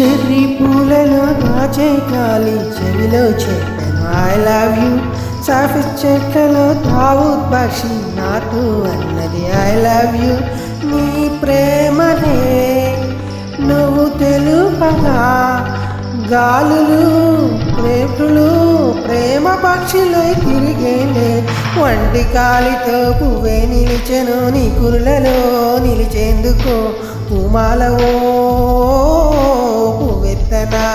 Cherry పూలలో దాచే గాలి చెవిలో చెప్పాను ఐ లవ్ యూ. సాఫీ చెట్లలో దావూద్ పక్షి నాతో అన్నది ఐ లవ్ యూ. నీ ప్రేమనే నువ్వు తెలుపగా గాలులు ప్రేమికులు ప్రేమ పక్షులై తిరిగేలే. వంటి కాలితో పువ్వే నిలిచెను నీ కురులలో నిలిచేందుకు పూమాలవో పువ్వెత్తనా.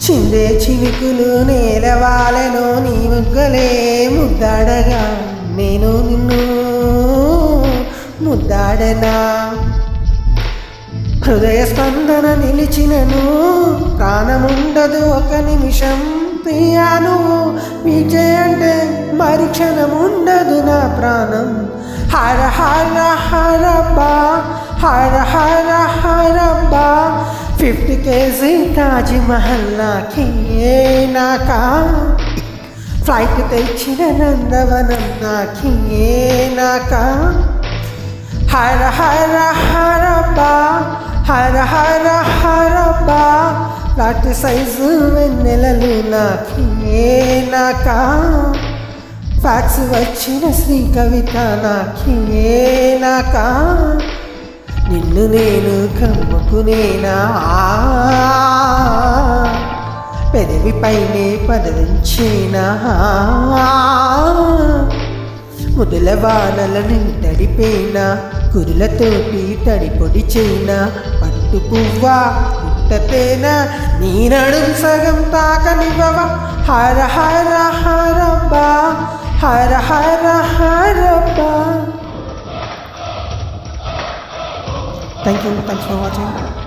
చిందే చినుకులు నేలవాలెను నీ ముగ్గలే ముద్దాడగా నేను నిన్ను ముద్దాడనా. హృదయ స్పందన నిలిచినను ప్రాణముండదు ఒక నిమిషం ప్రియా. నువ్వు విజయ్ అంటే మరి క్షణముండదు నా ప్రాణం. హర హర హరబ్బా హర హర హరబ్బా. 50 kg తాజ్ మహల్ నాకా. ఫ్లైట్ తెచ్చిన నందవనం నాకా. హర హర హరబ్బా హర హర హరబ్బా. లాంటి సైజు వెన్నెలలు నాకా. ఫ్యాక్స్ వచ్చిన శ్రీ కవిత నాకా. నిన్ను నేను కమ్ముకునేనా పెదవి పైనే పదవించేనా. ముదుల వానలను తడిపేనా కురులతోటి తడి పొడి చేనా. పట్టు పువ్వా పుట్టతేనా నీ నడుం సగం తాకనివ్వవా. హర హర హరబ్బా హర హర హరబ్బా. Thanks for watching.